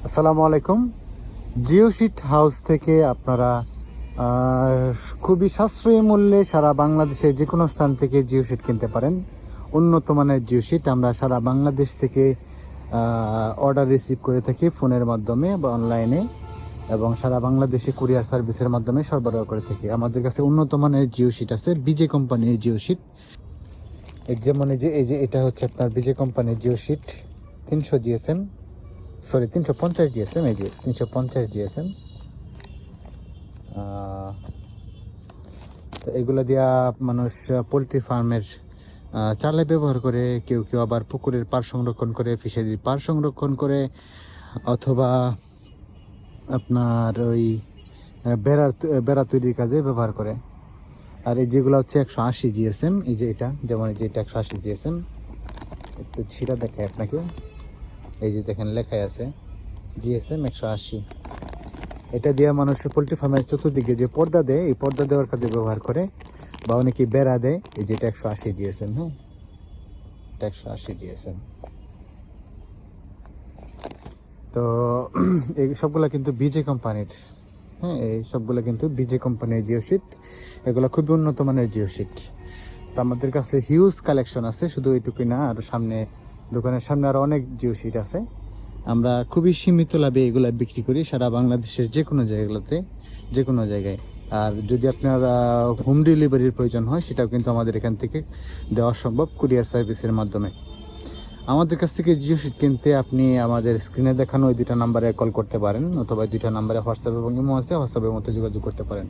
আসসালামু আলাইকুম। জিওশিট হাউস থেকে আপনারা খুবই সাশ্রয়ী মূল্যে সারা বাংলাদেশে যে কোনো স্থান থেকে জিওশিট কিনতে পারেন। উন্নত মানের জিওশিট আমরা সারা বাংলাদেশ থেকে অর্ডার রিসিভ করে থাকি ফোনের মাধ্যমে বা অনলাইনে, এবং সারা বাংলাদেশে কুরিয়ার সার্ভিসের মাধ্যমে সরবরাহ করে থাকি। আমাদের কাছে উন্নত মানের জিওশিট আছে, বিজে কোম্পানির জিওশিট। যেমন এই যে এটা হচ্ছে আপনার বিজে কোম্পানির জিওশিট 300 জিএসএম, সরি 350 জিএসএম, এই যে 350 জিএসএম। তো এগুলো দিয়া মানুষ পোলট্রি ফার্মের চালে ব্যবহার করে, কেউ কেউ আবার পুকুরের পাড় সংরক্ষণ করে, ফিশারির পাড় সংরক্ষণ করে, অথবা আপনার ওই বেড়া তৈরির কাজে ব্যবহার করে। আর এই যেগুলো হচ্ছে 180 জিএসএম, এই যে এটা, যেমন এই যে এটা 180 জিএসএম। একটু ছিঁড়া দেখায় আপনাকে, এই যে দেখেন লেখাই আছে জিএসএম 180। এটা দিয়ে মানুষ পোলট্রি ফার্মের চতুর্দিকে যে পর্দা দেয়, এই পর্দা দেওয়ার কাজে ব্যবহার করে, বা অনেকে বেড়া দেয়। এই যে এটা 180 জিএসএম, হ্যাঁ, এটা 180 জিএসএম। তো এই সবগুলো কিন্তু বিজে কোম্পানির, হ্যাঁ, এই সবগুলো কিন্তু বিজে কোম্পানির জিওশিট। এগুলো খুবই উন্নত মানের জিওশিট। তো আমাদের কাছে হিউজ কালেকশন আছে, শুধু এইটুকুই না, আর সামনে দোকানের সামনে আরও অনেক জিওশিট আছে। আমরা খুবই সীমিত লাভে এগুলো বিক্রি করি সারা বাংলাদেশের যে কোনো জায়গাগুলোতে, যে কোনো জায়গায়। আর যদি আপনার হোম ডেলিভারির প্রয়োজন হয়, সেটাও কিন্তু আমাদের এখান থেকে দেওয়া সম্ভব কুরিয়ার সার্ভিসের মাধ্যমে। আমাদের কাছ থেকে জিওশিট কিনতে আপনি আমাদের স্ক্রিনে দেখানো ওই দুইটা নাম্বারে কল করতে পারেন, অথবা দুইটা নাম্বারে হোয়াটসঅ্যাপ এবং ইমো আছে, হোয়াটসঅ্যাপের মধ্যে যোগাযোগ করতে পারেন।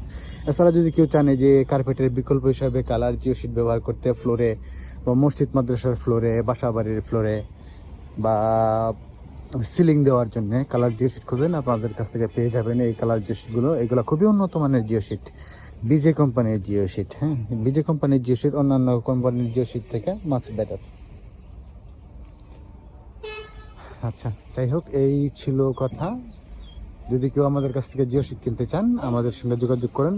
এছাড়া যদি কেউ চান যে কার্পেটের বিকল্প হিসাবে কালার জিওশিট ব্যবহার করতে, ফ্লোরে বা মসজিদ মাদ্রাসার ফ্লোরে, বাসা বাড়ির ফ্লোরে, বা সিলিং দেওয়ার জন্য কালার জিওশিট খুঁজেন, আপনাদের কাছ থেকে পেয়ে যাবেন এই কালার জিওশিটগুলো। এগুলো খুবই উন্নত মানের জিওশিট, বিজে কোম্পানির জিওশিট। হ্যাঁ, বিজে কোম্পানির জিওশিট অন্যান্য কোম্পানির জিওশিট থেকে মাছ বেটার। আচ্ছা, যাই হোক, এই ছিল কথা। যদি কেউ আমাদের কাছ থেকে জিওশিট কিনতে চান, আমাদের সঙ্গে যোগাযোগ করুন।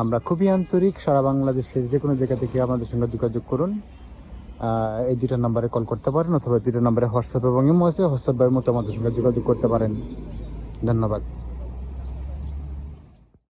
আমরা খুবই আন্তরিক, সারা বাংলাদেশের যে কোনো জায়গা থেকে আমাদের সঙ্গে যোগাযোগ করুন। এই দুইটা নাম্বারে কল করতে পারেন, অথবা দুইটা নাম্বারে হোয়াটসঅ্যাপ এবং ইমো আছে, হোয়াটসঅ্যাপ বা ইমোতে আমাদের সঙ্গে যোগাযোগ করতে পারেন। ধন্যবাদ।